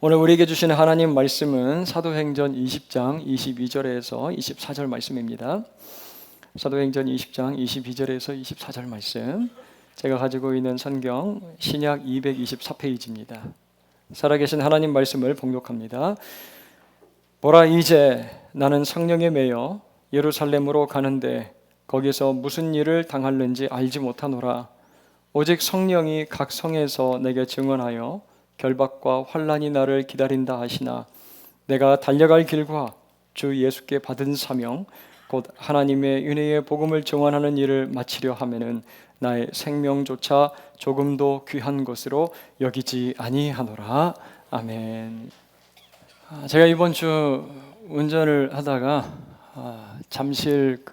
오늘 우리에게 주시는 하나님 말씀은 사도행전 20장 22절에서 24절 말씀입니다. 사도행전 20장 22절에서 24절 말씀, 제가 가지고 있는 성경 신약 224페이지입니다. 살아계신 하나님 말씀을 봉독합니다. 보라, 이제 나는 성령에 매여 예루살렘으로 가는데 거기서 무슨 일을 당할는지 알지 못하노라. 오직 성령이 각 성에서 내게 증언하여 결박과 환난이 나를 기다린다 하시나, 내가 달려갈 길과 주 예수께 받은 사명 곧 하나님의 은혜의 복음을 증언하는 일을 마치려 하면은 나의 생명조차 조금도 귀한 것으로 여기지 아니하노라. 아멘. 제가 이번 주 운전을 하다가 잠실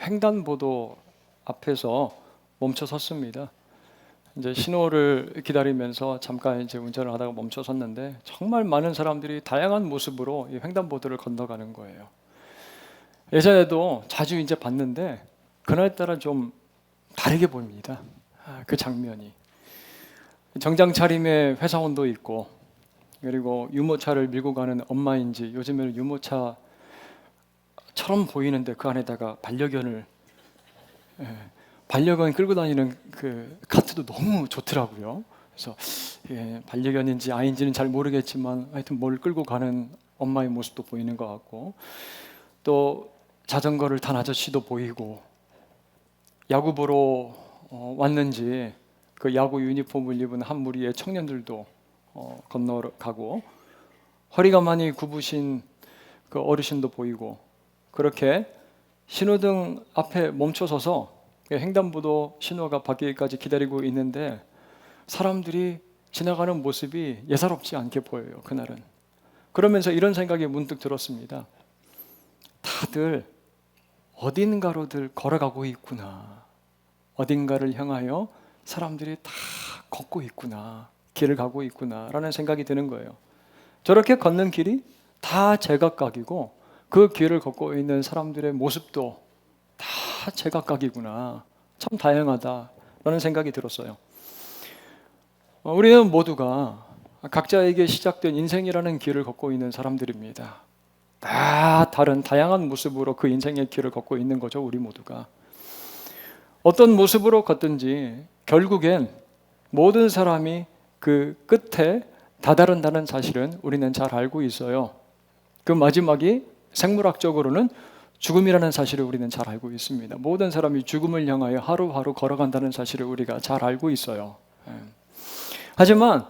횡단보도 앞에서 멈춰 섰습니다. 이제 신호를 기다리면서 잠깐 이제 운전을 하다가 멈춰 섰는데, 정말 많은 사람들이 다양한 모습으로 이 횡단보도를 건너가는 거예요. 예전에도 자주 이제 봤는데 그날따라 좀 다르게 보입니다. 그 장면이. 정장 차림의 회사원도 있고, 그리고 유모차를 밀고 가는 엄마인지 요즘에는 유모차처럼 보이는데 그 안에다가 반려견 끌고 다니는 그 카트도 너무 좋더라고요. 그래서 반려견인지 아이인지는 잘 모르겠지만 하여튼 뭘 끌고 가는 엄마의 모습도 보이는 것 같고, 또 자전거를 탄 아저씨도 보이고, 야구 보러 왔는지 그 야구 유니폼을 입은 한 무리의 청년들도 건너가고, 허리가 많이 굽으신 그 어르신도 보이고, 그렇게 신호등 앞에 멈춰서서 횡단보도 신호가 바뀌기까지 기다리고 있는데 사람들이 지나가는 모습이 예사롭지 않게 보여요, 그날은. 그러면서 이런 생각이 문득 들었습니다. 다들 어딘가로들 걸어가고 있구나. 어딘가를 향하여 사람들이 다 걷고 있구나. 길을 가고 있구나 라는 생각이 드는 거예요. 저렇게 걷는 길이 다 제각각이고, 그 길을 걷고 있는 사람들의 모습도 다 제각각이구나. 참 다양하다 라는 생각이 들었어요. 우리는 모두가 각자에게 시작된 인생이라는 길을 걷고 있는 사람들입니다. 다 다른 다양한 모습으로 그 인생의 길을 걷고 있는 거죠. 우리 모두가 어떤 모습으로 걷든지 결국엔 모든 사람이 그 끝에 다다른다는 사실은 우리는 잘 알고 있어요. 그 마지막이 생물학적으로는 죽음이라는 사실을 우리는 잘 알고 있습니다. 모든 사람이 죽음을 향하여 하루하루 걸어간다는 사실을 우리가 잘 알고 있어요. 하지만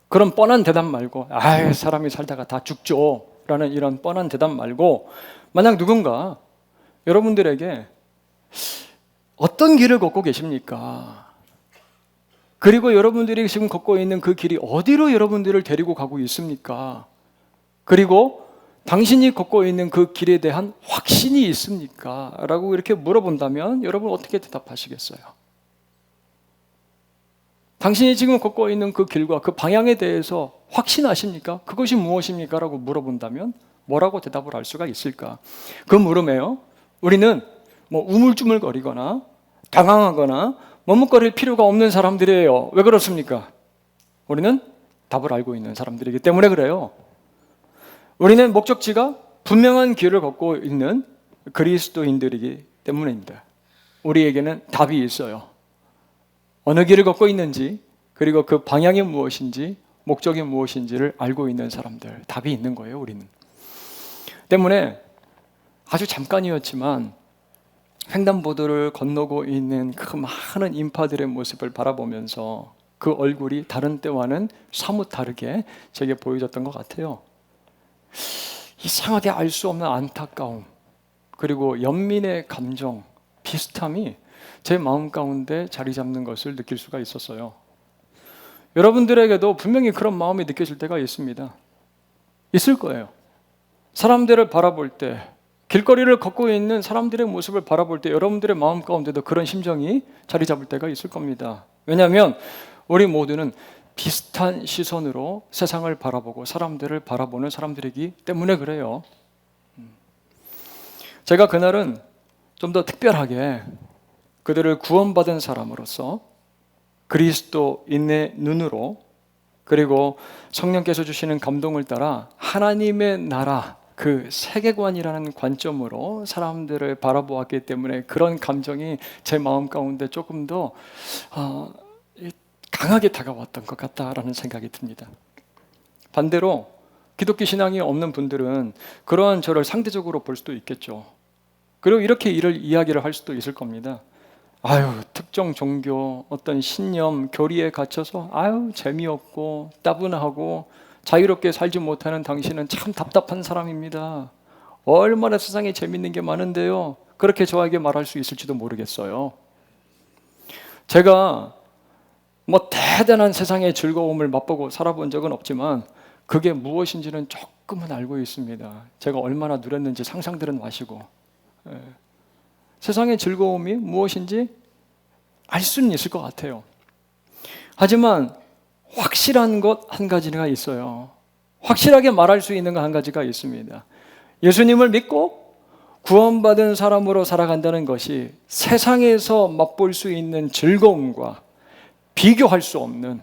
그런 뻔한 대답 말고, 사람이 살다가 다 죽죠 라는 이런 뻔한 대답 말고, 만약 누군가 여러분들에게 어떤 길을 걷고 계십니까? 그리고 여러분들이 지금 걷고 있는 그 길이 어디로 여러분들을 데리고 가고 있습니까? 그리고 당신이 걷고 있는 그 길에 대한 확신이 있습니까? 라고 이렇게 물어본다면 여러분 어떻게 대답하시겠어요? 당신이 지금 걷고 있는 그 길과 그 방향에 대해서 확신하십니까? 그것이 무엇입니까? 라고 물어본다면 뭐라고 대답을 할 수가 있을까? 그 물음에요, 우리는 우물쭈물거리거나 당황하거나 머뭇거릴 필요가 없는 사람들이에요. 왜 그렇습니까? 우리는 답을 알고 있는 사람들이기 때문에 그래요. 우리는 목적지가 분명한 길을 걷고 있는 그리스도인들이기 때문입니다. 우리에게는 답이 있어요. 어느 길을 걷고 있는지, 그리고 그 방향이 무엇인지, 목적이 무엇인지를 알고 있는 사람들, 답이 있는 거예요, 우리는. 때문에 아주 잠깐이었지만 횡단보도를 건너고 있는 그 많은 인파들의 모습을 바라보면서 그 얼굴이 다른 때와는 사뭇 다르게 제게 보여졌던 것 같아요. 이상하게 알 수 없는 안타까움, 그리고 연민의 감정, 비슷함이 제 마음 가운데 자리 잡는 것을 느낄 수가 있었어요. 여러분들에게도 분명히 그런 마음이 느껴질 때가 있습니다. 있을 거예요. 사람들을 바라볼 때, 길거리를 걷고 있는 사람들의 모습을 바라볼 때 여러분들의 마음 가운데도 그런 심정이 자리 잡을 때가 있을 겁니다. 왜냐하면 우리 모두는 비슷한 시선으로 세상을 바라보고 사람들을 바라보는 사람들이기 때문에 그래요. 제가 그날은 좀 더 특별하게 그들을 구원받은 사람으로서 그리스도인의 눈으로, 그리고 성령께서 주시는 감동을 따라 하나님의 나라, 그 세계관이라는 관점으로 사람들을 바라보았기 때문에 그런 감정이 제 마음 가운데 조금 더 강하게 다가왔던 것 같다라는 생각이 듭니다. 반대로 기독교 신앙이 없는 분들은 그러한 저를 상대적으로 볼 수도 있겠죠. 그리고 이렇게 이야기를 할 수도 있을 겁니다. 아유, 특정 종교, 어떤 신념, 교리에 갇혀서 아유, 재미없고 따분하고 자유롭게 살지 못하는 당신은 참 답답한 사람입니다. 얼마나 세상에 재밌는 게 많은데요. 그렇게 저에게 말할 수 있을지도 모르겠어요. 제가 뭐 대단한 세상의 즐거움을 맛보고 살아본 적은 없지만 그게 무엇인지는 조금은 알고 있습니다. 제가 얼마나 누렸는지 상상들은 마시고. 세상의 즐거움이 무엇인지 알 수는 있을 것 같아요. 하지만 확실한 것 한 가지가 있어요. 확실하게 말할 수 있는 것 한 가지가 있습니다. 예수님을 믿고 구원받은 사람으로 살아간다는 것이 세상에서 맛볼 수 있는 즐거움과 비교할 수 없는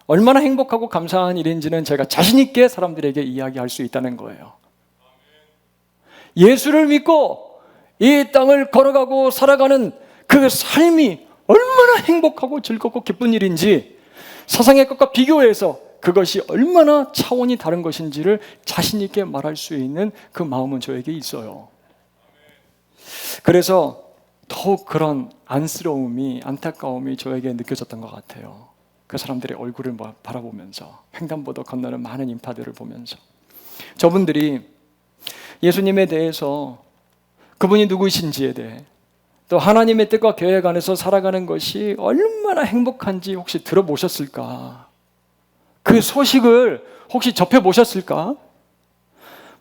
얼마나 행복하고 감사한 일인지는 제가 자신 있게 사람들에게 이야기할 수 있다는 거예요. 예수를 믿고 이 땅을 걸어가고 살아가는 그 삶이 얼마나 행복하고 즐겁고 기쁜 일인지 세상의 것과 비교해서 그것이 얼마나 차원이 다른 것인지를 자신 있게 말할 수 있는 그 마음은 저에게 있어요. 그래서 더욱 그런 안쓰러움이, 안타까움이 저에게 느껴졌던 것 같아요. 그 사람들의 얼굴을 바라보면서, 횡단보도 건너는 많은 인파들을 보면서 저분들이 예수님에 대해서, 그분이 누구이신지에 대해, 또 하나님의 뜻과 계획 안에서 살아가는 것이 얼마나 행복한지 혹시 들어보셨을까? 그 소식을 혹시 접해보셨을까?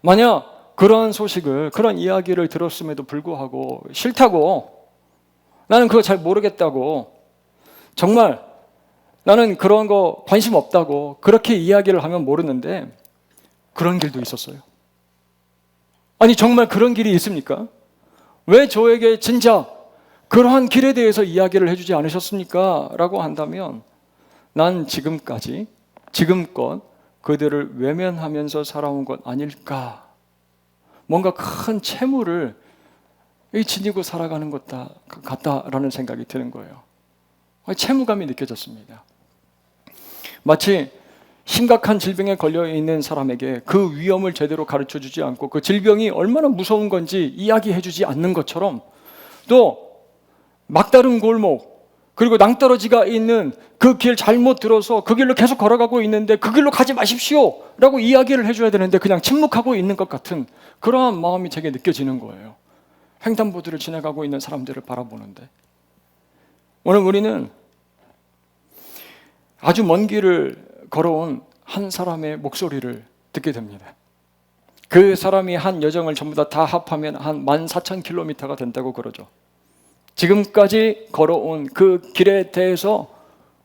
만약 그런 소식을, 그런 이야기를 들었음에도 불구하고 싫다고, 나는 그거 잘 모르겠다고, 정말 나는 그런 거 관심 없다고 그렇게 이야기를 하면 모르는데 그런 길도 있었어요. 아니 정말 그런 길이 있습니까? 왜 저에게 진짜 그러한 길에 대해서 이야기를 해주지 않으셨습니까? 라고 한다면 난 지금껏 그들을 외면하면서 살아온 것 아닐까? 뭔가 큰 채무를 지니고 살아가는 것 같다라는 생각이 드는 거예요. 채무감이 느껴졌습니다. 마치 심각한 질병에 걸려있는 사람에게 그 위험을 제대로 가르쳐주지 않고 그 질병이 얼마나 무서운 건지 이야기해주지 않는 것처럼, 또 막다른 골목, 그리고 낭떠러지가 있는 그 길 잘못 들어서 그 길로 계속 걸어가고 있는데 그 길로 가지 마십시오 라고 이야기를 해줘야 되는데 그냥 침묵하고 있는 것 같은 그러한 마음이 제게 느껴지는 거예요. 횡단보도를 지나가고 있는 사람들을 바라보는데, 오늘 우리는 아주 먼 길을 걸어온 한 사람의 목소리를 듣게 됩니다. 그 사람이 한 여정을 전부 다 합하면 한 14,000km가 된다고 그러죠. 지금까지 걸어온 그 길에 대해서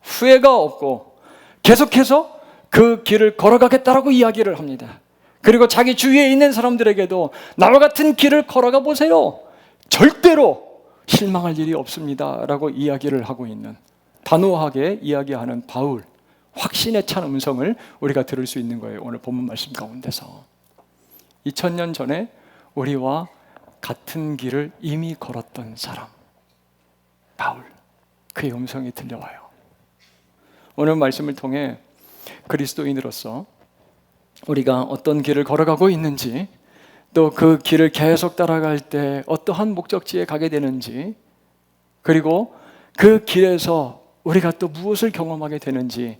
후회가 없고 계속해서 그 길을 걸어가겠다라고 이야기를 합니다. 그리고 자기 주위에 있는 사람들에게도 나와 같은 길을 걸어가 보세요, 절대로 실망할 일이 없습니다 라고 이야기를 하고 있는, 단호하게 이야기하는 바울, 확신에 찬 음성을 우리가 들을 수 있는 거예요. 오늘 본문 말씀 가운데서 2000년 전에 우리와 같은 길을 이미 걸었던 사람 바울, 그의 음성이 들려와요. 오늘 말씀을 통해 그리스도인으로서 우리가 어떤 길을 걸어가고 있는지, 또 그 길을 계속 따라갈 때 어떠한 목적지에 가게 되는지, 그리고 그 길에서 우리가 또 무엇을 경험하게 되는지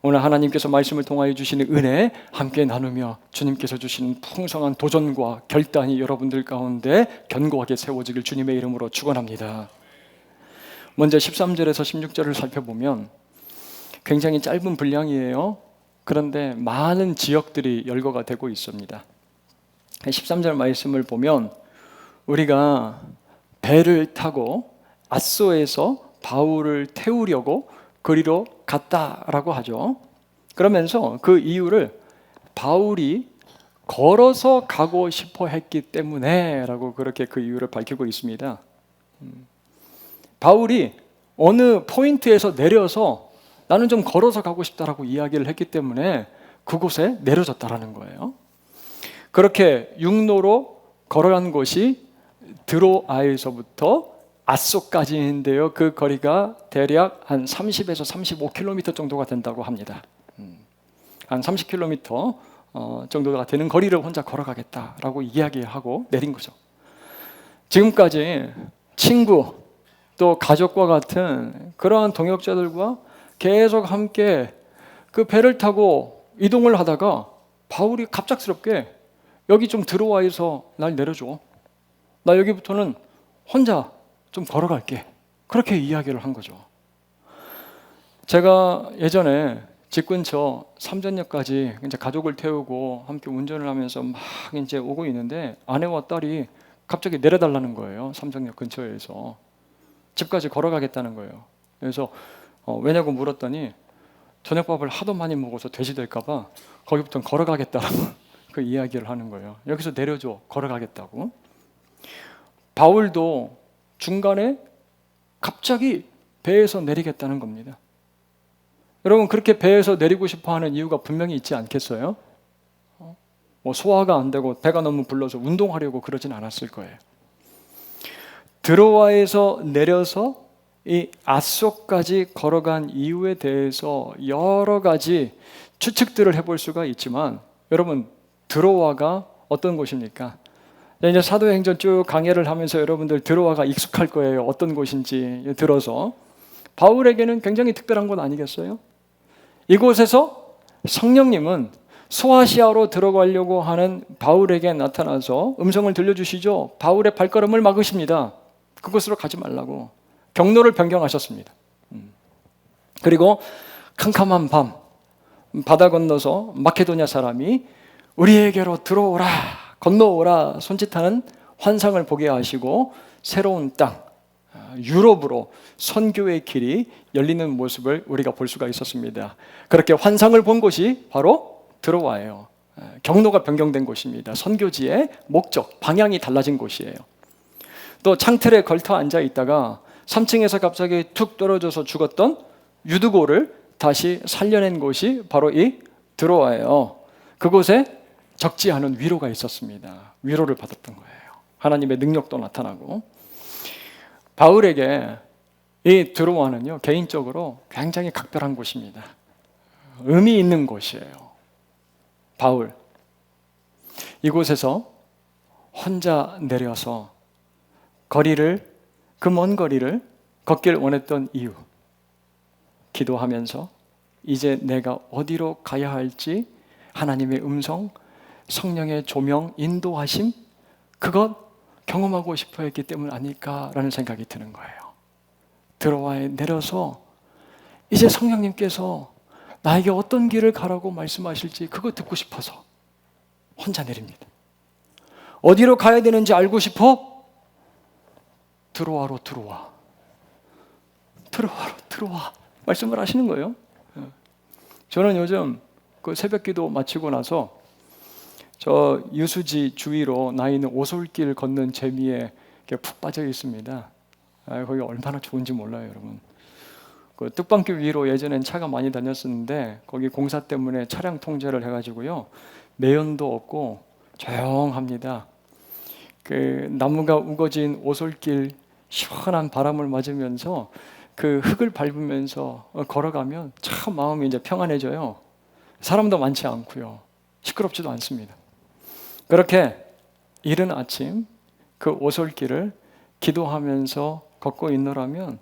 오늘 하나님께서 말씀을 통하여 주시는 은혜 함께 나누며 주님께서 주시는 풍성한 도전과 결단이 여러분들 가운데 견고하게 세워지길 주님의 이름으로 축원합니다. 먼저 13절에서 16절을 살펴보면 굉장히 짧은 분량이에요. 그런데 많은 지역들이 열거가 되고 있습니다. 13절 말씀을 보면 우리가 배를 타고 앗소에서 바울을 태우려고 그리로 갔다라고 하죠. 그러면서 그 이유를 바울이 걸어서 가고 싶어 했기 때문에 라고 그렇게 그 이유를 밝히고 있습니다. 바울이 어느 포인트에서 내려서 나는 좀 걸어서 가고 싶다라고 이야기를 했기 때문에 그곳에 내려졌다라는 거예요. 그렇게 육로로 걸어간 곳이 드로아에서부터 앗소까지인데요. 그 거리가 대략 한 30에서 35km 정도가 된다고 합니다. 한 30km 정도가 되는 거리를 혼자 걸어가겠다라고 이야기하고 내린 거죠. 지금까지 친구 또 가족과 같은 그러한 동역자들과 계속 함께 그 배를 타고 이동을 하다가 바울이 갑작스럽게 여기 좀 드로아에서 날 내려줘. 나 여기부터는 혼자 좀 걸어갈게. 그렇게 이야기를 한 거죠. 제가 예전에 집 근처 삼전역까지 이제 가족을 태우고 함께 운전을 하면서 막 이제 오고 있는데 아내와 딸이 갑자기 내려달라는 거예요. 삼전역 근처에서 집까지 걸어가겠다는 거예요. 그래서 왜냐고 물었더니 저녁밥을 하도 많이 먹어서 돼지 될까봐 거기부터는 걸어가겠다라고 그 이야기를 하는 거예요. 여기서 내려줘, 걸어가겠다고. 바울도 중간에 갑자기 배에서 내리겠다는 겁니다. 여러분 그렇게 배에서 내리고 싶어하는 이유가 분명히 있지 않겠어요? 뭐 소화가 안 되고 배가 너무 불러서 운동하려고 그러진 않았을 거예요. 드로아에서 내려서 이 앗소까지 걸어간 이유에 대해서 여러 가지 추측들을 해볼 수가 있지만 여러분 드로아가 어떤 곳입니까? 이제 사도행전 쭉 강해를 하면서 여러분들 드로아가 익숙할 거예요. 어떤 곳인지 들어서 바울에게는 굉장히 특별한 곳 아니겠어요? 이곳에서 성령님은 소아시아로 들어가려고 하는 바울에게 나타나서 음성을 들려주시죠. 바울의 발걸음을 막으십니다. 그곳으로 가지 말라고 경로를 변경하셨습니다. 그리고 캄캄한 밤 바다 건너서 마케도냐 사람이 우리에게로 들어오라 건너오라 손짓하는 환상을 보게 하시고 새로운 땅 유럽으로 선교의 길이 열리는 모습을 우리가 볼 수가 있었습니다. 그렇게 환상을 본 곳이 바로 드로아예요. 경로가 변경된 곳입니다. 선교지의 목적, 방향이 달라진 곳이에요. 또 창틀에 걸터 앉아 있다가 3층에서 갑자기 툭 떨어져서 죽었던 유두고를 다시 살려낸 곳이 바로 이 드로아예요. 그곳에 적지 않은 위로가 있었습니다. 위로를 받았던 거예요. 하나님의 능력도 나타나고. 바울에게 이 드로아는요 개인적으로 굉장히 각별한 곳입니다. 의미 있는 곳이에요. 바울 이곳에서 혼자 내려서 그 먼 거리를 걷길 원했던 이유, 기도하면서 이제 내가 어디로 가야 할지 하나님의 음성, 성령의 조명, 인도하심 그것 경험하고 싶어 했기 때문 아닐까라는 생각이 드는 거예요. 드로아에 내려서 이제 성령님께서 나에게 어떤 길을 가라고 말씀하실지 그거 듣고 싶어서 혼자 내립니다. 어디로 가야 되는지 알고 싶어? 드로아로 들어와. 드로아로 들어와. 말씀을 하시는 거예요. 저는 요즘 그 새벽 기도 마치고 나서 저 유수지 주위로 나 있는 오솔길 걷는 재미에 푹 빠져 있습니다. 거기 얼마나 좋은지 몰라요, 여러분. 그 뚝방길 위로 예전엔 차가 많이 다녔었는데 거기 공사 때문에 차량 통제를 해가지고요 매연도 없고 조용합니다. 그 나무가 우거진 오솔길 시원한 바람을 맞으면서 그 흙을 밟으면서 걸어가면 참 마음이 이제 평안해져요. 사람도 많지 않고요 시끄럽지도 않습니다. 그렇게 이른 아침 그 오솔길을 기도하면서 걷고 있노라면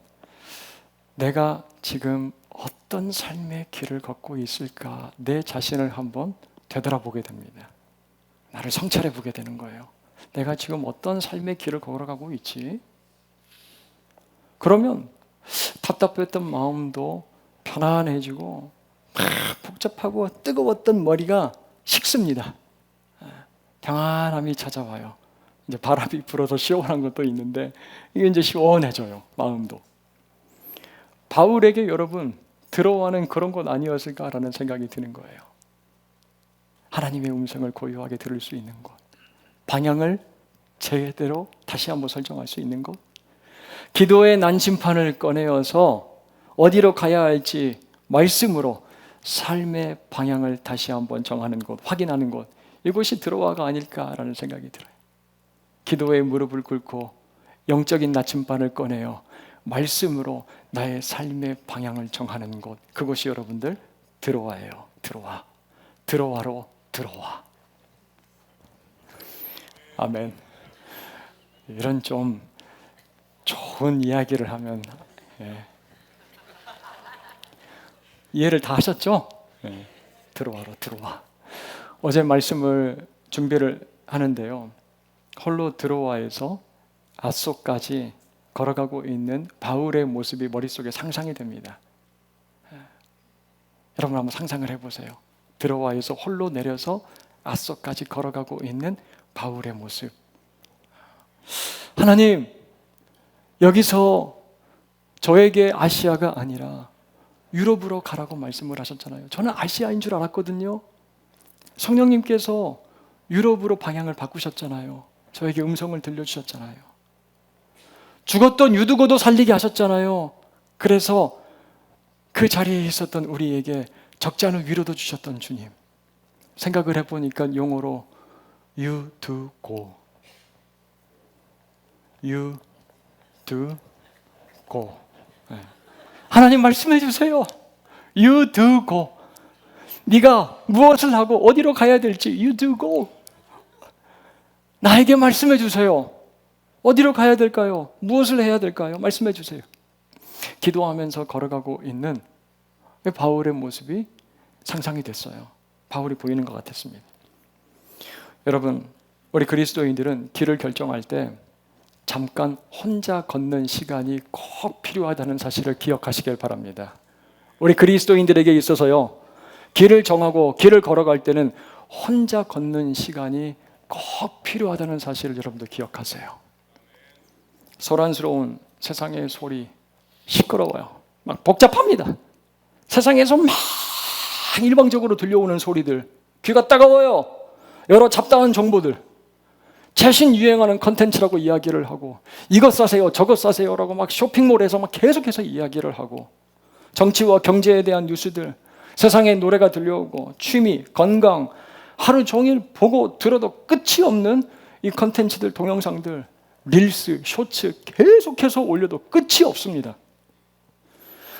내가 지금 어떤 삶의 길을 걷고 있을까 내 자신을 한번 되돌아보게 됩니다. 나를 성찰해 보게 되는 거예요. 내가 지금 어떤 삶의 길을 걸어가고 있지? 그러면 답답했던 마음도 편안해지고 막 복잡하고 뜨거웠던 머리가 식습니다. 평안함이 찾아와요. 이제 바람이 불어서 시원한 것도 있는데 이게 이제 시원해져요. 마음도. 바울에게 여러분 들어와는 그런 것 아니었을까라는 생각이 드는 거예요. 하나님의 음성을 고요하게 들을 수 있는 것, 방향을 제대로 다시 한번 설정할 수 있는 것, 기도의 난심판을 꺼내어서 어디로 가야 할지 말씀으로 삶의 방향을 다시 한번 정하는 곳, 확인하는 곳, 이곳이 들어와가 아닐까라는 생각이 들어요. 기도에 무릎을 꿇고 영적인 나침반을 꺼내어 말씀으로 나의 삶의 방향을 정하는 곳, 그곳이 여러분들 들어와예요. 들어와. 들어와로 들어와. 아멘. 이런 좀 좋은 이야기를 하면 이해를 다 하셨죠? 들어와로 들어와. 어제 말씀을 준비를 하는데요, 홀로 들어와에서 앗소까지 걸어가고 있는 바울의 모습이 머릿속에 상상이 됩니다. 여러분 한번 상상을 해보세요. 들어와에서 홀로 내려서 앗소까지 걸어가고 있는 바울의 모습. 하나님, 여기서 저에게 아시아가 아니라 유럽으로 가라고 말씀을 하셨잖아요. 저는 아시아인 줄 알았거든요. 성령님께서 유럽으로 방향을 바꾸셨잖아요. 저에게 음성을 들려주셨잖아요. 죽었던 유두고도 살리게 하셨잖아요. 그래서 그 자리에 있었던 우리에게 적지 않은 위로도 주셨던 주님. 생각을 해보니까 용어로 You do go. You do go. 하나님 말씀해 주세요. You do go. 네가 무엇을 하고 어디로 가야 될지 You do go. 나에게 말씀해 주세요. 어디로 가야 될까요? 무엇을 해야 될까요? 말씀해 주세요. 기도하면서 걸어가고 있는 바울의 모습이 상상이 됐어요. 바울이 보이는 것 같았습니다. 여러분, 우리 그리스도인들은 길을 결정할 때 잠깐 혼자 걷는 시간이 꼭 필요하다는 사실을 기억하시길 바랍니다. 우리 그리스도인들에게 있어서요, 길을 정하고 길을 걸어갈 때는 혼자 걷는 시간이 꼭 필요하다는 사실을 여러분도 기억하세요. 소란스러운 세상의 소리, 시끄러워요. 막 복잡합니다. 세상에서 막 일방적으로 들려오는 소리들, 귀가 따가워요. 여러 잡다한 정보들, 최신 유행하는 컨텐츠라고 이야기를 하고, 이것 사세요, 저것 사세요라고 막 쇼핑몰에서 막 계속해서 이야기를 하고, 정치와 경제에 대한 뉴스들, 세상에 노래가 들려오고, 취미, 건강, 하루 종일 보고 들어도 끝이 없는 이 컨텐츠들, 동영상들, 릴스, 쇼츠 계속해서 올려도 끝이 없습니다.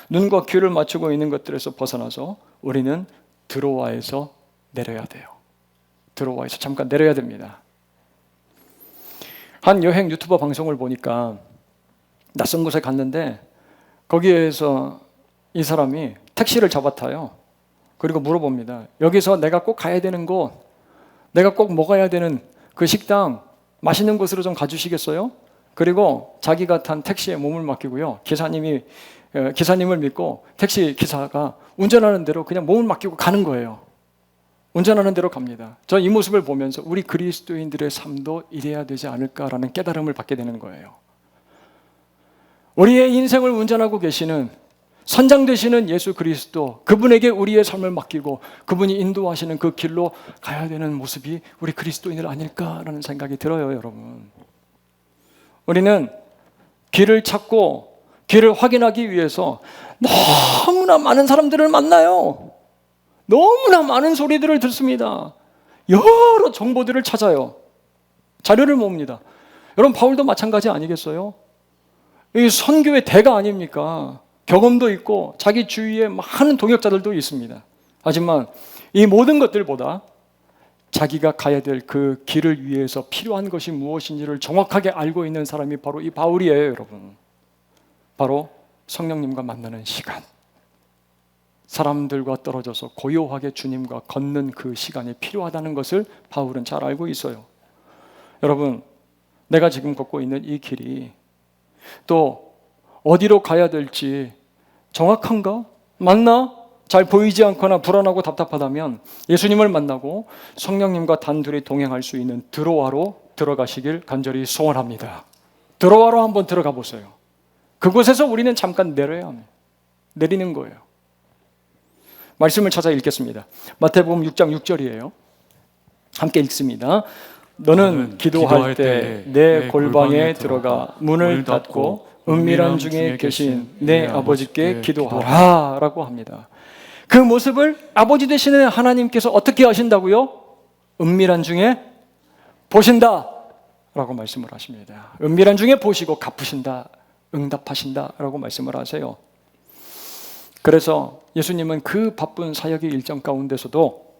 눈과 귀를 맞추고 있는 것들에서 벗어나서 우리는 드로아에서 내려야 돼요. 드로아에서 잠깐 내려야 됩니다. 한 여행 유튜버 방송을 보니까 낯선 곳에 갔는데 거기에서 이 사람이 택시를 잡아타요. 그리고 물어봅니다. 여기서 내가 꼭 가야 되는 곳, 내가 꼭 먹어야 되는 그 식당, 맛있는 곳으로 좀 가주시겠어요? 그리고 자기가 탄 택시에 몸을 맡기고요. 기사님을 믿고 택시 기사가 운전하는 대로 그냥 몸을 맡기고 가는 거예요. 운전하는 대로 갑니다. 저 이 모습을 보면서 우리 그리스도인들의 삶도 이래야 되지 않을까라는 깨달음을 받게 되는 거예요. 우리의 인생을 운전하고 계시는 선장 되시는 예수 그리스도, 그분에게 우리의 삶을 맡기고 그분이 인도하시는 그 길로 가야 되는 모습이 우리 그리스도인들 아닐까라는 생각이 들어요, 여러분. 우리는 길을 찾고 길을 확인하기 위해서 너무나 많은 사람들을 만나요. 너무나 많은 소리들을 듣습니다. 여러 정보들을 찾아요. 자료를 모읍니다. 여러분, 바울도 마찬가지 아니겠어요? 이 선교의 대가 아닙니까? 경험도 있고 자기 주위에 많은 동역자들도 있습니다. 하지만 이 모든 것들보다 자기가 가야 될 그 길을 위해서 필요한 것이 무엇인지를 정확하게 알고 있는 사람이 바로 이 바울이에요, 여러분. 바로 성령님과 만나는 시간. 사람들과 떨어져서 고요하게 주님과 걷는 그 시간이 필요하다는 것을 바울은 잘 알고 있어요. 여러분, 내가 지금 걷고 있는 이 길이 또 어디로 가야 될지 정확한가? 맞나? 잘 보이지 않거나 불안하고 답답하다면 예수님을 만나고 성령님과 단둘이 동행할 수 있는 드로아로 들어가시길 간절히 소원합니다. 드로아로 한번 들어가 보세요. 그곳에서 우리는 잠깐 내려야 합니다. 내리는 거예요. 말씀을 찾아 읽겠습니다. 마태복음 6장 6절이에요. 함께 읽습니다. 너는 기도할 때 내 골방에 들어가 문을 닫고 은밀한 중에 계신 내 아버지께 기도하라 라고 합니다. 그 모습을 아버지 되시는 하나님께서 어떻게 하신다고요? 은밀한 중에 보신다 라고 말씀을 하십니다. 은밀한 중에 보시고 갚으신다, 응답하신다 라고 말씀을 하세요. 그래서 예수님은 그 바쁜 사역의 일정 가운데서도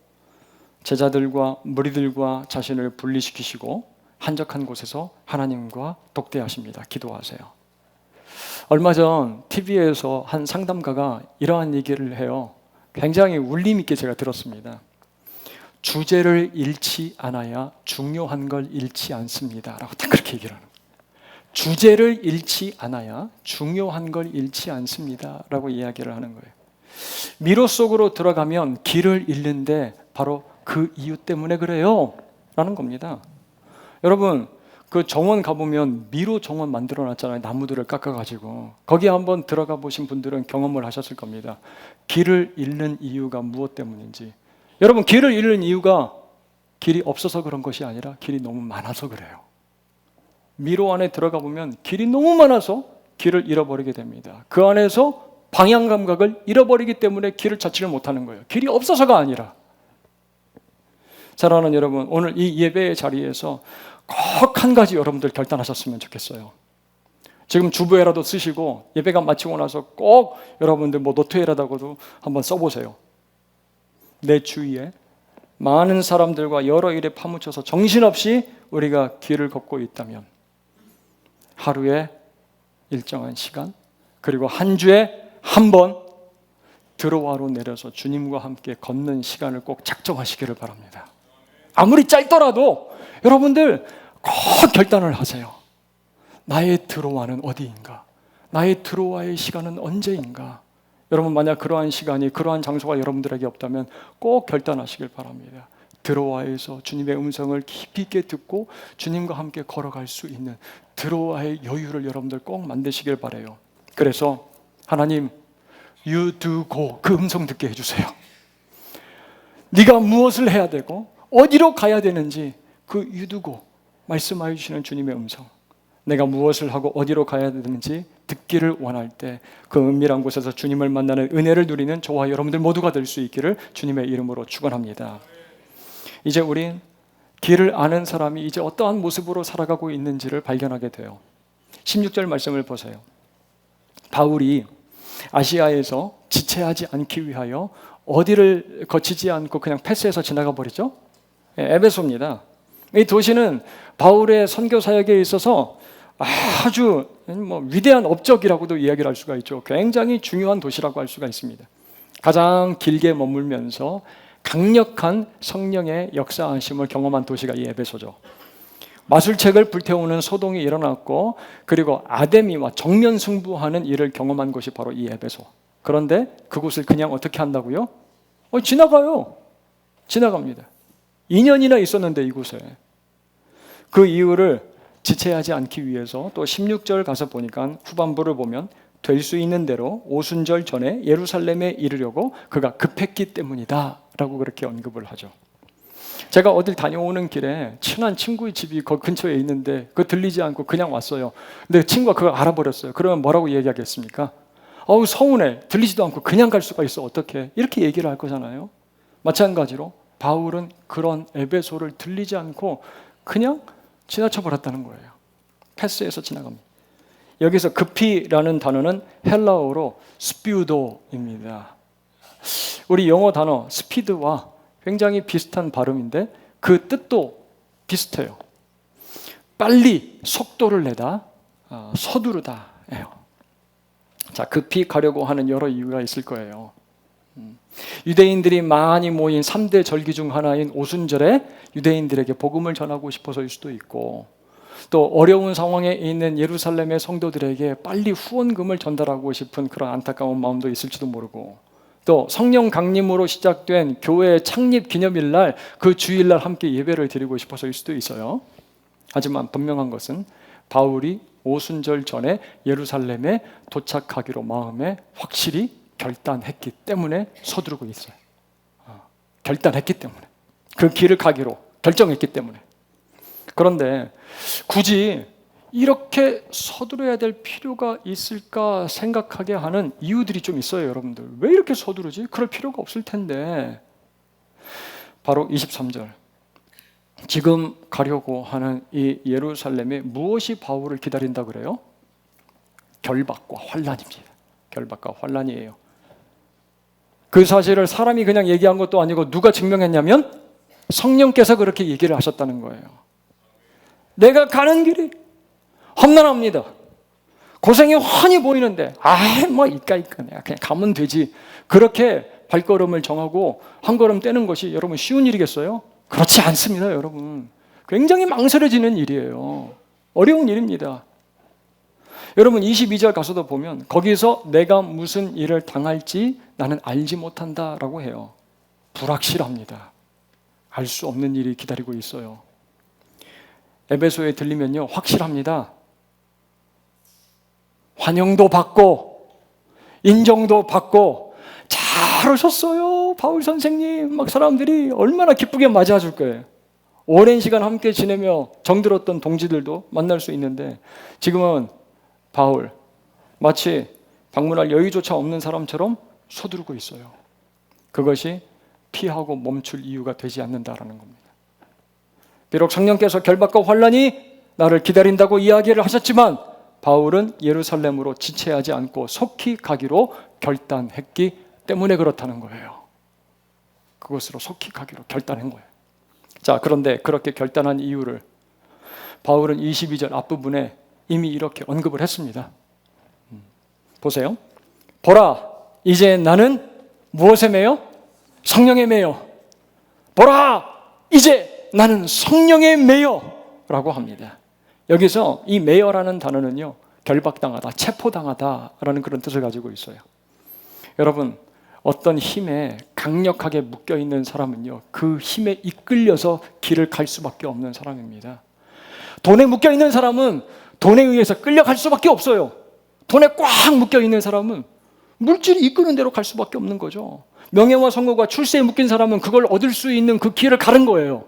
제자들과 무리들과 자신을 분리시키시고 한적한 곳에서 하나님과 독대하십니다. 기도하세요. 얼마 전 TV에서 한 상담가가 이러한 얘기를 해요. 굉장히 울림 있게 제가 들었습니다. 주제를 잃지 않아야 중요한 걸 잃지 않습니다 라고 딱 그렇게 얘기를 하는 거예요. 주제를 잃지 않아야 중요한 걸 잃지 않습니다 라고 이야기를 하는 거예요. 미로 속으로 들어가면 길을 잃는데 바로 그 이유 때문에 그래요 라는 겁니다. 여러분, 그 정원 가보면 미로 정원 만들어 놨잖아요. 나무들을 깎아가지고. 거기 한번 들어가 보신 분들은 경험을 하셨을 겁니다. 길을 잃는 이유가 무엇 때문인지. 여러분, 길을 잃는 이유가 길이 없어서 그런 것이 아니라 길이 너무 많아서 그래요. 미로 안에 들어가 보면 길이 너무 많아서 길을 잃어버리게 됩니다. 그 안에서 방향 감각을 잃어버리기 때문에 길을 찾지를 못하는 거예요. 길이 없어서가 아니라. 사랑하는 여러분, 오늘 이 예배의 자리에서 꼭 한 가지 여러분들 결단하셨으면 좋겠어요. 지금 주부에라도 쓰시고 예배가 마치고 나서 꼭 여러분들 뭐 노트에라도 한번 써보세요. 내 주위에 많은 사람들과 여러 일에 파묻혀서 정신없이 우리가 길을 걷고 있다면 하루에 일정한 시간, 그리고 한 주에 한 번 드로와로 내려서 주님과 함께 걷는 시간을 꼭 작정하시기를 바랍니다. 아무리 짧더라도 여러분들 꼭 결단을 하세요. 나의 드로와는 어디인가? 나의 드로와의 시간은 언제인가? 여러분, 만약 그러한 시간이, 그러한 장소가 여러분들에게 없다면 꼭 결단하시길 바랍니다. 드로와에서 주님의 음성을 깊이 있게 듣고 주님과 함께 걸어갈 수 있는 드로와의 여유를 여러분들 꼭 만드시길 바라요. 그래서 하나님, You do go, 그 음성 듣게 해주세요. 네가 무엇을 해야 되고 어디로 가야 되는지 그 You do go 말씀하여 주시는 주님의 음성, 내가 무엇을 하고 어디로 가야 되는지 듣기를 원할 때 그 은밀한 곳에서 주님을 만나는 은혜를 누리는 저와 여러분들 모두가 될 수 있기를 주님의 이름으로 축원합니다. 이제 우린 길을 아는 사람이 이제 어떠한 모습으로 살아가고 있는지를 발견하게 돼요. 16절 말씀을 보세요. 바울이 아시아에서 지체하지 않기 위하여 어디를 거치지 않고 그냥 패스해서 지나가 버리죠? 에베소입니다. 이 도시는 바울의 선교 사역에 있어서 아주 위대한 업적이라고도 이야기를 할 수가 있죠. 굉장히 중요한 도시라고 할 수가 있습니다. 가장 길게 머물면서 강력한 성령의 역사하심을 경험한 도시가 이 에베소죠. 마술책을 불태우는 소동이 일어났고, 그리고 아데미와 정면 승부하는 일을 경험한 곳이 바로 이 에베소. 그런데 그곳을 그냥 어떻게 한다고요? 지나가요. 지나갑니다. 2년이나 있었는데 이곳에. 그 이유를 지체하지 않기 위해서 또 16절 가서 보니까 후반부를 보면 될 수 있는 대로 오순절 전에 예루살렘에 이르려고 그가 급했기 때문이다 라고 그렇게 언급을 하죠. 제가 어딜 다녀오는 길에 친한 친구의 집이 그 근처에 있는데 그거 들리지 않고 그냥 왔어요. 근데 친구가 그걸 알아버렸어요. 그러면 뭐라고 얘기하겠습니까? 어우 서운해, 들리지도 않고 그냥 갈 수가 있어, 어떻게, 이렇게 얘기를 할 거잖아요. 마찬가지로 바울은 그런 에베소를 들리지 않고 그냥 지나쳐 버렸다는 거예요. 패스해서 지나갑니다. 여기서 급히라는 단어는 헬라어로 스피우도입니다. 우리 영어 단어 스피드와 굉장히 비슷한 발음인데 그 뜻도 비슷해요. 빨리, 속도를 내다, 서두르다 예요. 자, 급히 가려고 하는 여러 이유가 있을 거예요. 유대인들이 많이 모인 3대 절기 중 하나인 오순절에 유대인들에게 복음을 전하고 싶어서일 수도 있고, 또 어려운 상황에 있는 예루살렘의 성도들에게 빨리 후원금을 전달하고 싶은 그런 안타까운 마음도 있을지도 모르고, 또 성령 강림으로 시작된 교회 창립 기념일날 그 주일날 함께 예배를 드리고 싶어서일 수도 있어요. 하지만 분명한 것은 바울이 오순절 전에 예루살렘에 도착하기로 마음에 확실히 결단했기 때문에 서두르고 있어요. 결단했기 때문에, 그 길을 가기로 결정했기 때문에. 그런데 굳이 이렇게 서두르야 될 필요가 있을까 생각하게 하는 이유들이 좀 있어요, 여러분들. 왜 이렇게 서두르지? 그럴 필요가 없을 텐데. 바로 23절. 지금 가려고 하는 이 예루살렘에 무엇이 바울을 기다린다 그래요? 결박과 환난입니다. 결박과 환난이에요. 그 사실을 사람이 그냥 얘기한 것도 아니고 누가 증명했냐면 성령께서 그렇게 얘기를 하셨다는 거예요. 내가 가는 길이 험난합니다. 고생이 훤히 보이는데 뭐 이까이까 내가 그냥 가면 되지. 그렇게 발걸음을 정하고 한 걸음 떼는 것이 여러분 쉬운 일이겠어요? 그렇지 않습니다, 여러분. 굉장히 망설여지는 일이에요. 어려운 일입니다. 여러분 22절 가서도 보면 거기서 내가 무슨 일을 당할지 나는 알지 못한다라고 해요. 불확실합니다. 알 수 없는 일이 기다리고 있어요. 에베소에 들리면요 확실합니다. 환영도 받고 인정도 받고 잘하셨어요 바울 선생님, 막 사람들이 얼마나 기쁘게 맞아줄 거예요. 오랜 시간 함께 지내며 정들었던 동지들도 만날 수 있는데 지금은 바울 마치 방문할 여유조차 없는 사람처럼 서두르고 있어요. 그것이 피하고 멈출 이유가 되지 않는다라는 겁니다. 비록 성령께서 결박과 환난이 나를 기다린다고 이야기를 하셨지만 바울은 예루살렘으로 지체하지 않고 속히 가기로 결단했기 때문에 그렇다는 거예요. 그것으로 속히 가기로 결단한 거예요. 자, 그런데 그렇게 결단한 이유를 바울은 22절 앞부분에 이미 이렇게 언급을 했습니다. 보세요. 보라, 이제 나는 무엇에 매여? 성령에 매여. 보라, 이제 나는 성령에 매여 라고 합니다. 여기서 이 매여라는 단어는요 결박당하다, 체포당하다라는 그런 뜻을 가지고 있어요. 여러분 어떤 힘에 강력하게 묶여있는 사람은요 그 힘에 이끌려서 길을 갈 수밖에 없는 사람입니다. 돈에 묶여있는 사람은 돈에 의해서 끌려갈 수밖에 없어요. 돈에 꽉 묶여있는 사람은 물질이 이끄는 대로 갈 수밖에 없는 거죠. 명예와 성공과 출세에 묶인 사람은 그걸 얻을 수 있는 그 길을 가는 거예요.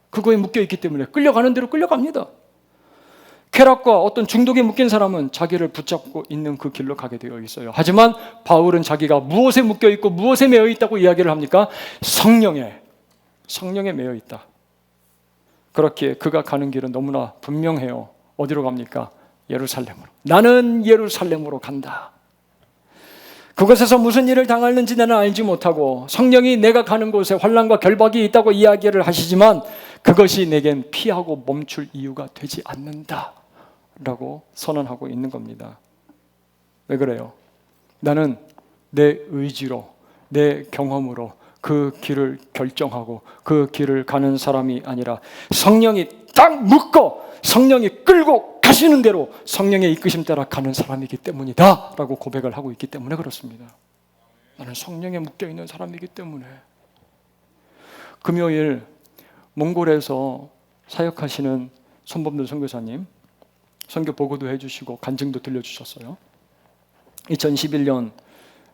그거에 묶여있기 때문에 끌려가는 대로 끌려갑니다. 쾌락과 어떤 중독에 묶인 사람은 자기를 붙잡고 있는 그 길로 가게 되어 있어요. 하지만 바울은 자기가 무엇에 묶여있고 무엇에 매여있다고 이야기를 합니까? 성령에 매여있다. 그렇기에 그가 가는 길은 너무나 분명해요. 어디로 갑니까? 예루살렘으로. 나는 예루살렘으로 간다. 그곳에서 무슨 일을 당하는지 나는 알지 못하고 성령이 내가 가는 곳에 환난과 결박이 있다고 이야기를 하시지만 그것이 내겐 피하고 멈출 이유가 되지 않는다 라고 선언하고 있는 겁니다. 왜 그래요? 나는 내 의지로 내 경험으로 그 길을 결정하고 그 길을 가는 사람이 아니라 성령이 딱 묶어 성령이 끌고 가시는 대로 성령의 이끄심 따라 가는 사람이기 때문이다 라고 고백을 하고 있기 때문에 그렇습니다. 나는 성령에 묶여있는 사람이기 때문에. 금요일 몽골에서 사역하시는 손범들 선교사님 선교 보고도 해주시고 간증도 들려주셨어요. 2011년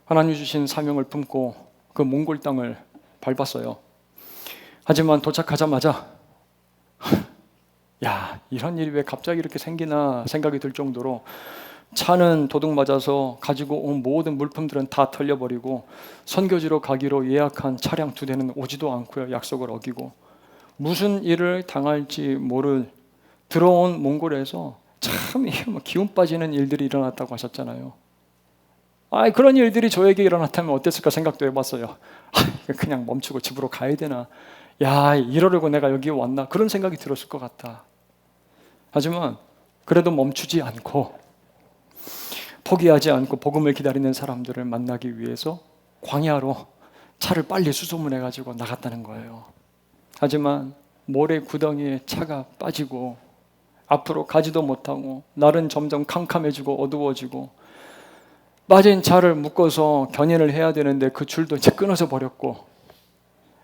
하나님 주신 사명을 품고 그 몽골 땅을 밟았어요. 하지만 도착하자마자 야, 이런 일이 왜 갑자기 이렇게 생기나 생각이 들 정도로 차는 도둑 맞아서 가지고 온 모든 물품들은 다 털려버리고 선교지로 가기로 예약한 차량 2대는 오지도 않고요. 약속을 어기고 무슨 일을 당할지 모를 들어온 몽골에서 참 기운 빠지는 일들이 일어났다고 하셨잖아요. 그런 일들이 저에게 일어났다면 어땠을까 생각도 해봤어요. 그냥 멈추고 집으로 가야 되나? 야, 이러려고 내가 여기 왔나? 그런 생각이 들었을 것 같다. 하지만 그래도 멈추지 않고 포기하지 않고 복음을 기다리는 사람들을 만나기 위해서 광야로 차를 빨리 수소문해가지고 나갔다는 거예요. 하지만 모래 구덩이에 차가 빠지고 앞으로 가지도 못하고 날은 점점 캄캄해지고 어두워지고 빠진 차를 묶어서 견인을 해야 되는데 그 줄도 이제 끊어져 버렸고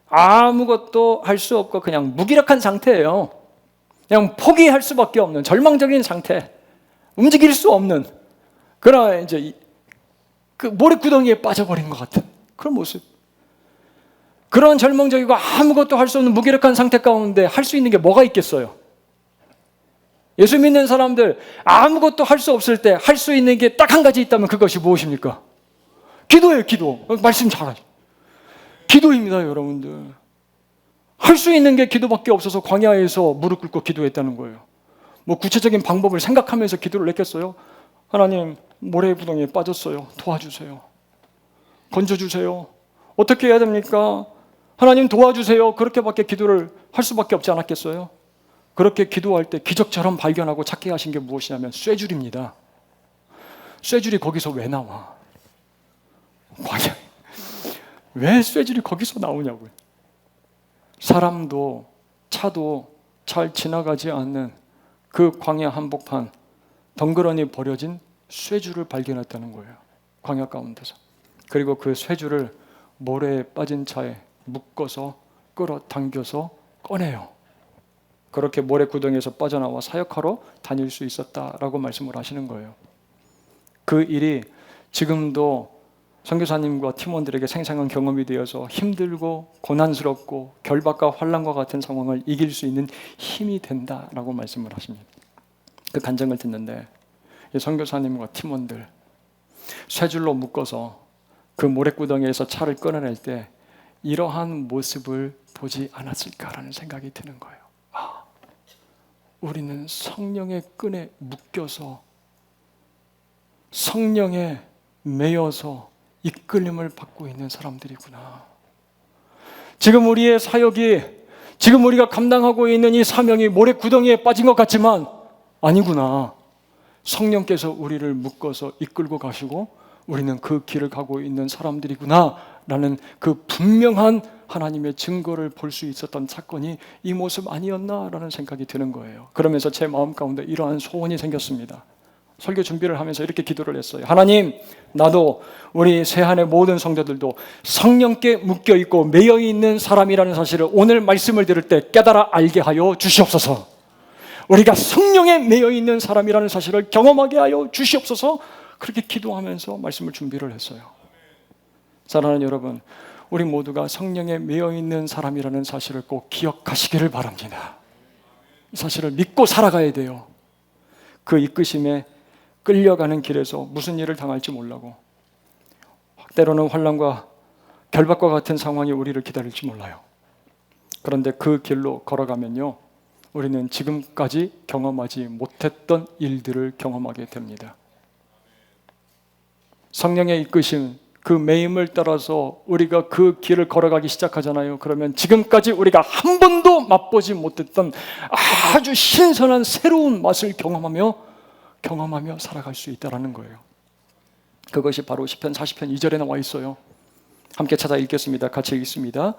아무것도 할 수 없고 그냥 무기력한 상태예요. 그냥 포기할 수밖에 없는 절망적인 상태, 움직일 수 없는 그러나 이제 그 모래구덩이에 빠져버린 것 같은 그런 모습. 그런 절망적이고 아무것도 할 수 없는 무기력한 상태 가운데 할 수 있는 게 뭐가 있겠어요? 예수 믿는 사람들 아무것도 할 수 없을 때 할 수 있는 게 딱 한 가지 있다면 그것이 무엇입니까? 기도예요, 기도. 말씀 잘하죠. 기도입니다, 여러분들. 할 수 있는 게 기도밖에 없어서 광야에서 무릎 꿇고 기도했다는 거예요. 뭐 구체적인 방법을 생각하면서 기도를 했겠어요? 하나님, 모래구덩이에 빠졌어요. 도와주세요. 건져주세요. 어떻게 해야 됩니까? 하나님 도와주세요. 그렇게밖에 기도를 할 수밖에 없지 않았겠어요? 그렇게 기도할 때 기적처럼 발견하고 찾게 하신 게 무엇이냐면 쇠줄입니다. 쇠줄이 거기서 왜 나와? 광야. 왜 쇠줄이 거기서 나오냐고요. 사람도 차도 잘 지나가지 않는 그 광야 한복판 덩그러니 버려진 쇠줄을 발견했다는 거예요. 광야 가운데서. 그리고 그 쇠줄을 모래에 빠진 차에 묶어서 끌어당겨서 꺼내요. 그렇게 모래 구덩이에서 빠져나와 사역하러 다닐 수 있었다라고 말씀을 하시는 거예요. 그 일이 지금도 선교사님과 팀원들에게 생생한 경험이 되어서 힘들고 고난스럽고 결박과 환난과 같은 상황을 이길 수 있는 힘이 된다라고 말씀을 하십니다. 그 간증을 듣는데 선교사님과 팀원들 쇠줄로 묶어서 그 모래구덩이에서 차를 끌어낼 때 이러한 모습을 보지 않았을까라는 생각이 드는 거예요. 우리는 성령의 끈에 묶여서 성령에 매여서 이끌림을 받고 있는 사람들이구나. 지금 우리의 사역이, 지금 우리가 감당하고 있는 이 사명이 모래구덩이에 빠진 것 같지만 아니구나. 성령께서 우리를 묶어서 이끌고 가시고 우리는 그 길을 가고 있는 사람들이구나 라는 그 분명한 하나님의 증거를 볼 수 있었던 사건이 이 모습 아니었나라는 생각이 드는 거예요. 그러면서 제 마음 가운데 이러한 소원이 생겼습니다. 설교 준비를 하면서 이렇게 기도를 했어요. 하나님, 나도 우리 세한의 모든 성도들도 성령께 묶여있고 매여있는 사람이라는 사실을 오늘 말씀을 들을 때 깨달아 알게 하여 주시옵소서. 우리가 성령에 매여있는 사람이라는 사실을 경험하게 하여 주시옵소서. 그렇게 기도하면서 말씀을 준비를 했어요. 사랑하는 여러분, 우리 모두가 성령에 매여있는 사람이라는 사실을 꼭 기억하시기를 바랍니다. 이 사실을 믿고 살아가야 돼요. 그 이끄심에 끌려가는 길에서 무슨 일을 당할지 몰라고, 때로는 환난과 결박과 같은 상황이 우리를 기다릴지 몰라요. 그런데 그 길로 걸어가면요, 우리는 지금까지 경험하지 못했던 일들을 경험하게 됩니다. 성령의 이끄심, 그 매임을 따라서 우리가 그 길을 걸어가기 시작하잖아요. 그러면 지금까지 우리가 한 번도 맛보지 못했던 아주 신선한 새로운 맛을 경험하며 살아갈 수 있다는 거예요. 그것이 바로 시편 40편 2절에 나와 있어요. 함께 찾아 읽겠습니다. 같이 읽습니다.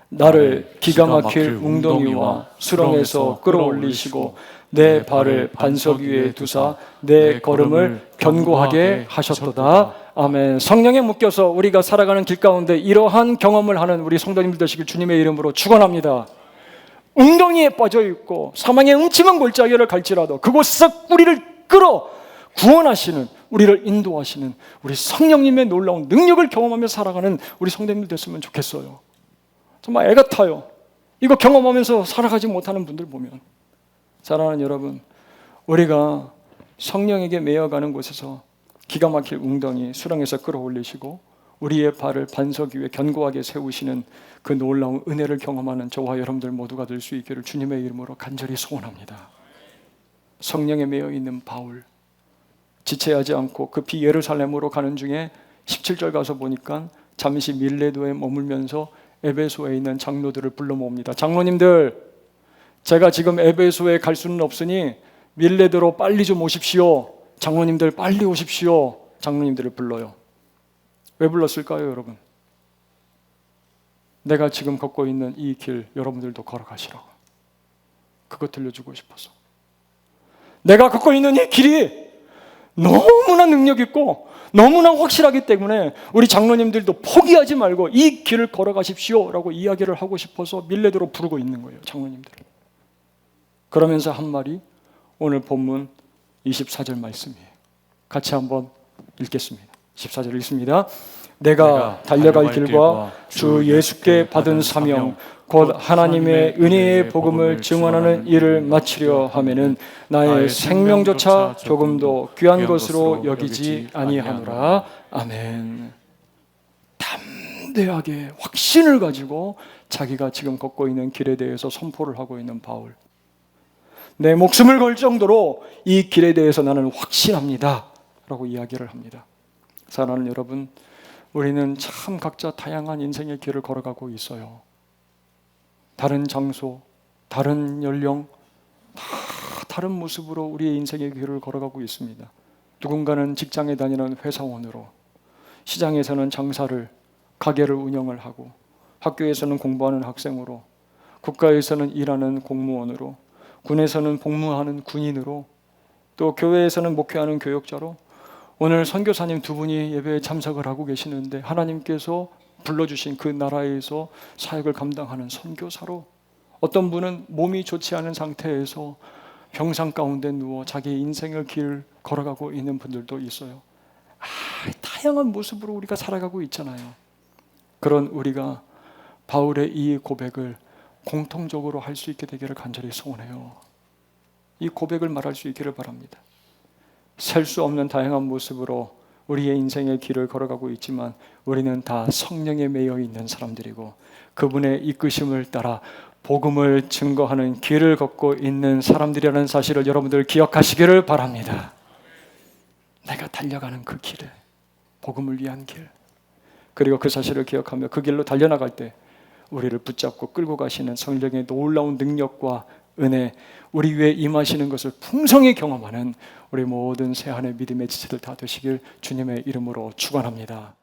나를 기가 막힐 웅덩이와 수렁에서 끌어올리시고 내 발을 반석 위에 두사 내 걸음을 견고하게 하셨도다. 아멘. 성령에 묶여서 우리가 살아가는 길 가운데 이러한 경험을 하는 우리 성도님들 되시길 주님의 이름으로 축원합니다. 웅덩이에 빠져 있고 사망의 음침한 골짜기를 갈지라도 그곳에서 우리를 끌어 구원하시는, 우리를 인도하시는 우리 성령님의 놀라운 능력을 경험하며 살아가는 우리 성도님들 됐으면 좋겠어요. 정말 애가 타요. 이거 경험하면서 살아가지 못하는 분들 보면. 사랑하는 여러분, 우리가 성령에게 매여가는 곳에서 기가 막힐 웅덩이 수렁에서 끌어올리시고 우리의 발을 반석 위에 견고하게 세우시는 그 놀라운 은혜를 경험하는 저와 여러분들 모두가 될 수 있기를 주님의 이름으로 간절히 소원합니다. 성령에 매여 있는 바울, 지체하지 않고 급히 예루살렘으로 가는 중에 17절 가서 보니까 잠시 밀레도에 머물면서 에베소에 있는 장로들을 불러 모읍니다. 장로님들, 제가 지금 에베소에 갈 수는 없으니 밀레도로 빨리 좀 오십시오. 장로님들 빨리 오십시오. 장로님들을 불러요. 왜 불렀을까요, 여러분? 내가 지금 걷고 있는 이 길 여러분들도 걸어가시라고. 그거 들려주고 싶어서. 내가 걷고 있는 이 길이 너무나 능력 있고 너무나 확실하기 때문에 우리 장로님들도 포기하지 말고 이 길을 걸어가십시오 라고 이야기를 하고 싶어서 밀레도로 부르고 있는 거예요, 장로님들. 그러면서 한 말이 오늘 본문 24절 말씀이에요. 같이 한번 읽겠습니다. 14절 읽습니다. 내가 달려갈 길과 주 예수께 받은 사명 곧 하나님의 은혜의 복음을 증언하는 일을 마치려 하면은 나의 생명조차 조금도 귀한 것으로 여기지 아니하노라. 아멘. 담대하게 확신을 가지고 자기가 지금 걷고 있는 길에 대해서 선포를 하고 있는 바울. 내 목숨을 걸 정도로 이 길에 대해서 나는 확신합니다 라고 이야기를 합니다. 사랑하는 여러분, 우리는 참 각자 다양한 인생의 길을 걸어가고 있어요. 다른 장소, 다른 연령, 다 다른 모습으로 우리의 인생의 길을 걸어가고 있습니다. 누군가는 직장에 다니는 회사원으로, 시장에서는 장사를, 가게를 운영을 하고, 학교에서는 공부하는 학생으로, 국가에서는 일하는 공무원으로, 군에서는 복무하는 군인으로, 또 교회에서는 목회하는 교역자로, 오늘 선교사님 두 분이 예배에 참석을 하고 계시는데 하나님께서 불러주신 그 나라에서 사역을 감당하는 선교사로, 어떤 분은 몸이 좋지 않은 상태에서 병상 가운데 누워 자기의 인생의 길 걸어가고 있는 분들도 있어요. 다양한 모습으로 우리가 살아가고 있잖아요. 그런 우리가 바울의 이 고백을 공통적으로 할 수 있게 되기를 간절히 소원해요. 이 고백을 말할 수 있기를 바랍니다. 셀 수 없는 다양한 모습으로 우리의 인생의 길을 걸어가고 있지만 우리는 다 성령에 매여 있는 사람들이고 그분의 이끄심을 따라 복음을 증거하는 길을 걷고 있는 사람들이라는 사실을 여러분들 기억하시기를 바랍니다. 내가 달려가는 그 길에, 복음을 위한 길, 그리고 그 사실을 기억하며 그 길로 달려나갈 때 우리를 붙잡고 끌고 가시는 성령의 놀라운 능력과 은혜, 우리 위에 임하시는 것을 풍성히 경험하는 우리 모든 새 한해 믿음의 지체들 다 되시길 주님의 이름으로 축원합니다.